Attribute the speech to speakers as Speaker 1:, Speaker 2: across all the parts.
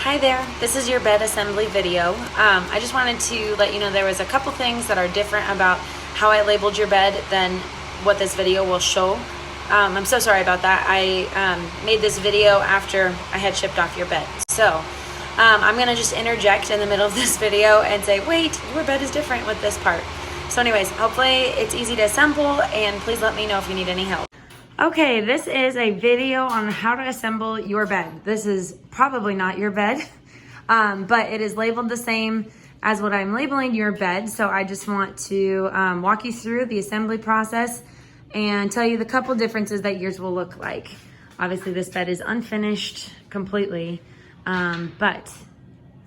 Speaker 1: Hi there, this is your bed assembly video. I just wanted to let you know there was a couple things that are different about how I labeled your bed than what this video will show. I'm so sorry about that. I made this video after I had shipped off your bed. So I'm gonna just interject in the middle of this video and say, wait, your bed is different with this part. So anyways, hopefully it's easy to assemble, and please let me know if you need any help. Okay, this is a video on how to assemble your bed. This is probably not your bed, but it is labeled the same as what I'm labeling your bed. So I just want to walk you through the assembly process and tell you the couple differences that yours will look like. Obviously this bed is unfinished completely, but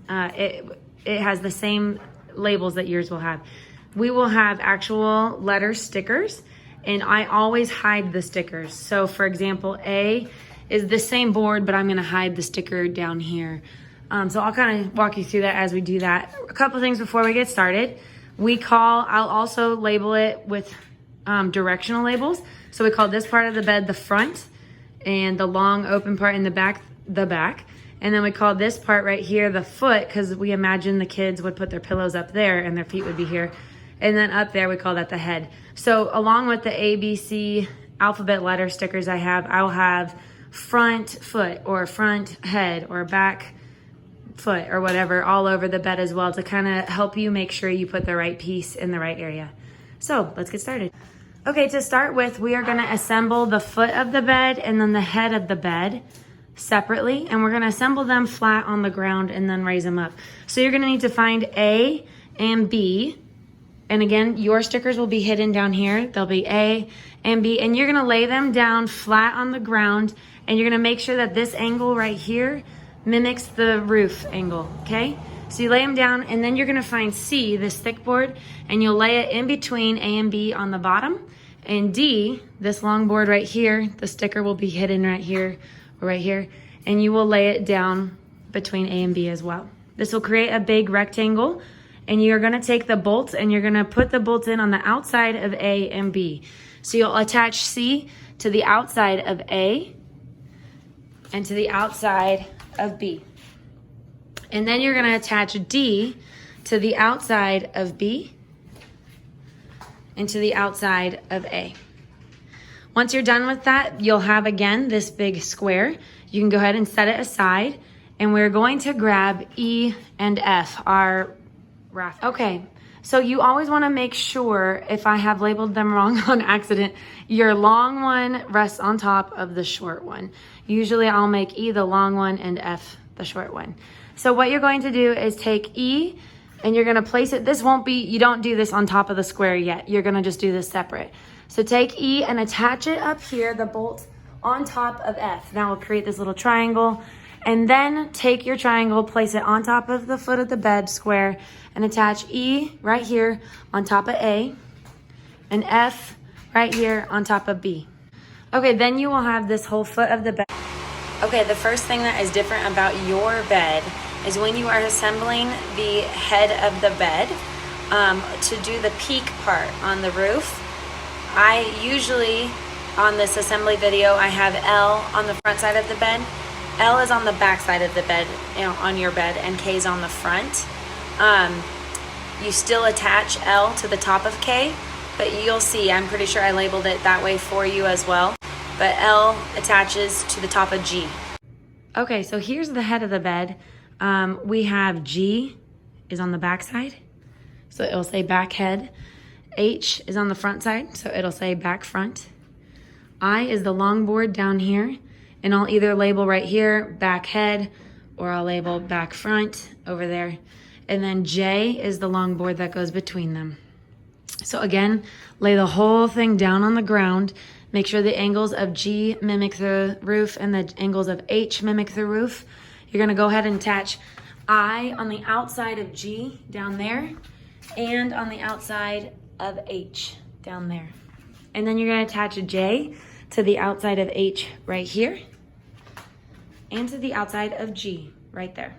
Speaker 1: it has the same labels that yours will have. We will have actual letter stickers, and I always hide the stickers. So for example, A is the same board, but I'm gonna hide the sticker down here. So I'll kind of walk you through that as we do that. A couple things before we get started. I'll also label it with directional labels. So we call this part of the bed the front, and the long open part in the back, the back. And then we call this part right here the foot, because we imagine the kids would put their pillows up there and their feet would be here. And then up there, we call that the head. So along with the ABC alphabet letter stickers I'll have front foot or front head or back foot or whatever all over the bed as well, to kind of help you make sure you put the right piece in the right area. So let's get started. Okay, to start with, we are gonna assemble the foot of the bed and then the head of the bed separately, and we're gonna assemble them flat on the ground and then raise them up. So you're gonna need to find A and B. And again, your stickers will be hidden down here. They'll be A and B, and you're gonna lay them down flat on the ground, and you're gonna make sure that this angle right here mimics the roof angle, okay? So you lay them down, and then you're gonna find C, this thick board, and you'll lay it in between A and B on the bottom, and D, this long board right here, the sticker will be hidden right here or right here, and you will lay it down between A and B as well. This will create a big rectangle, and you're gonna take the bolts and you're gonna put the bolts in on the outside of A and B. So you'll attach C to the outside of A and to the outside of B. And then you're gonna attach D to the outside of B and to the outside of A. Once you're done with that, you'll have again this big square. You can go ahead and set it aside, and we're going to grab E and F, our raft. Okay, so you always want to make sure, if I have labeled them wrong on accident, your long one rests on top of the short one. Usually I'll make E the long one and F the short one. So what you're going to do is take E and you're going to place it. This won't be, you don't do this on top of the square yet. You're going to just do this separate. So take E and attach it up here, the bolt on top of F. Now we'll create this little triangle. And then take your triangle, place it on top of the foot of the bed square, and attach E right here on top of A, and F right here on top of B. Okay, then you will have this whole foot of the bed. Okay, the first thing that is different about your bed is when you are assembling the head of the bed, to do the peak part on the roof. I usually, on this assembly video, I have L on the front side of the bed. L is on the back side of the bed, on your bed, and K is on the front. You still attach L to the top of K, but you'll see, I'm pretty sure I labeled it that way for you as well. But L attaches to the top of G. Okay, so here's the head of the bed. We have G is on the back side, so it'll say back head. H is on the front side, so it'll say back front. I is the long board down here, and I'll either label right here, back head, or I'll label back front over there. And then J is the long board that goes between them. So again, lay the whole thing down on the ground. Make sure the angles of G mimic the roof and the angles of H mimic the roof. You're gonna go ahead and attach I on the outside of G down there, and on the outside of H down there. And then you're gonna attach a J to the outside of H right here, and to the outside of G right there.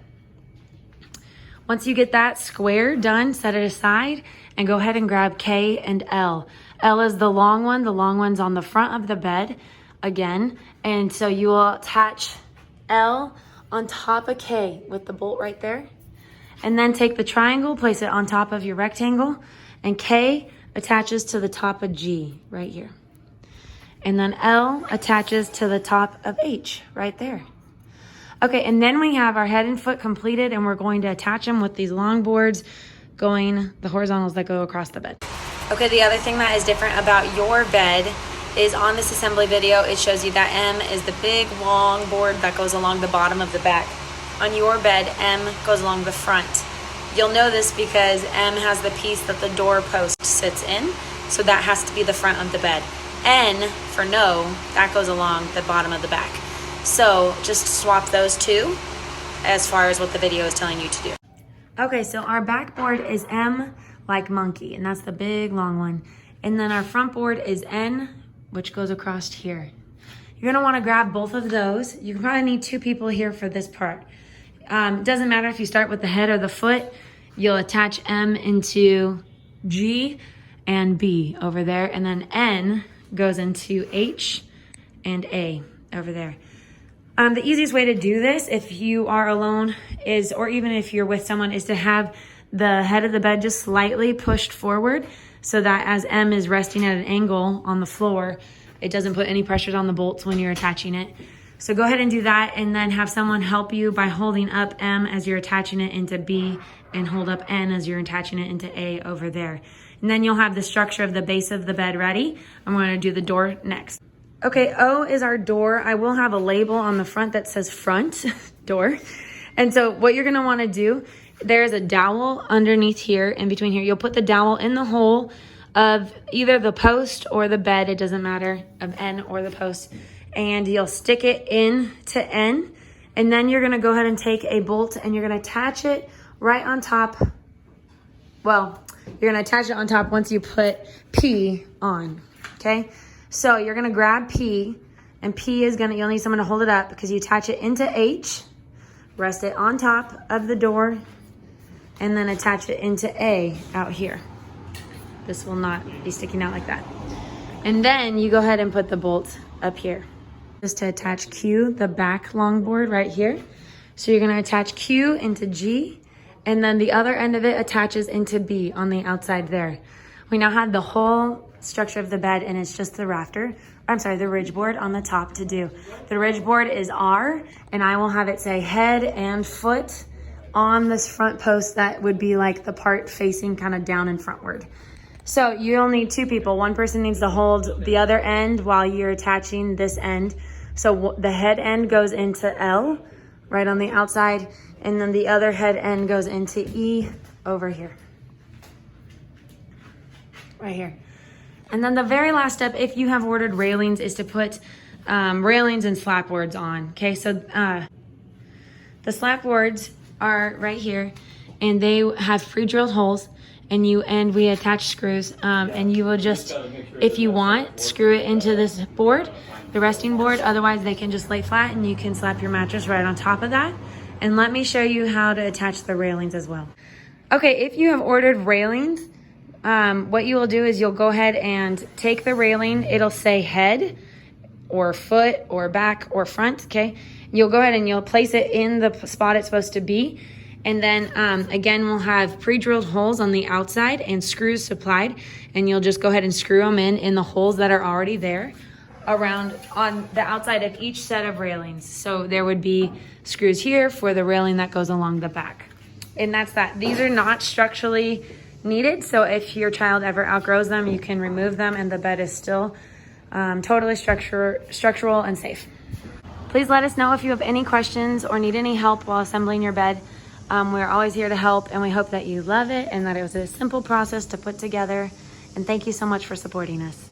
Speaker 1: Once you get that square done, set it aside and go ahead and grab K and L. L is the long one. The long one's on the front of the bed again. And so you will attach L on top of K with the bolt right there. And then take the triangle, place it on top of your rectangle, and K attaches to the top of G right here. And then L attaches to the top of H right there. Okay, and then we have our head and foot completed, and we're going to attach them with these long boards going the horizontals that go across the bed. Okay, the other thing that is different about your bed is on this assembly video, it shows you that M is the big long board that goes along the bottom of the back. On your bed, M goes along the front. You'll know this because M has the piece that the door post sits in, so that has to be the front of the bed. N for no, that goes along the bottom of the back. So just swap those two as far as what the video is telling you to do. Okay, so our back board is M like monkey, and that's the big long one. And then our front board is N, which goes across here. You're gonna wanna grab both of those. You can probably need 2 people here for this part. Doesn't matter if you start with the head or the foot, you'll attach M into G and B over there, and then N goes into H and A over there. The easiest way to do this, if you are alone, is, or even if you're with someone, is to have the head of the bed just slightly pushed forward so that as M is resting at an angle on the floor, it doesn't put any pressures on the bolts when you're attaching it. So go ahead and do that, and then have someone help you by holding up M as you're attaching it into B, and hold up N as you're attaching it into A over there. And then you'll have the structure of the base of the bed ready. I'm going to do the door next. Okay, O is our door. I will have a label on the front that says front door. And so what you're going to want to do, there's a dowel underneath here, in between here. You'll put the dowel in the hole of either the post or the bed, it doesn't matter, of N or the post. And you'll stick it in to N. And then you're going to go ahead and take a bolt and you're going to attach it right on top. Well, you're going to attach it on top once you put P on, okay? So you're going to grab P, and P is going to, you'll need someone to hold it up because you attach it into H, rest it on top of the door, and then attach it into A out here. This will not be sticking out like that. And then you go ahead and put the bolt up here. Just to attach Q, the back long board right here. So you're going to attach Q into G, and then the other end of it attaches into B on the outside there. We now have the whole structure of the bed, and it's just the the ridge board on the top to do. The ridge board is R, and I will have it say head and foot on this front post that would be like the part facing kind of down and frontward. So you'll need 2 people. One person needs to hold the other end while you're attaching this end. So the head end goes into L right on the outside, and then the other head end goes into E over here. Right here. And then the very last step, if you have ordered railings, is to put railings and slat boards on. Okay, so the slat boards are right here, and they have pre-drilled holes, and we attach screws, and you will just, if you want, screw it into this board, the resting board. Otherwise, they can just lay flat, and you can slap your mattress right on top of that. And let me show you how to attach the railings as well. Okay, if you have ordered railings, what you will do is you'll go ahead and take the railing. It'll say head or foot or back or front, okay? You'll go ahead and you'll place it in the spot it's supposed to be. And then again, we'll have pre-drilled holes on the outside and screws supplied. And you'll just go ahead and screw them in the holes that are already there around on the outside of each set of railings. So there would be screws here for the railing that goes along the back. And that's that. These are not structurally needed, so if your child ever outgrows them, you can remove them, and the bed is still totally structural and safe. Please let us know if you have any questions or need any help while assembling your bed. We're always here to help, and we hope that you love it and that it was a simple process to put together. And thank you so much for supporting us.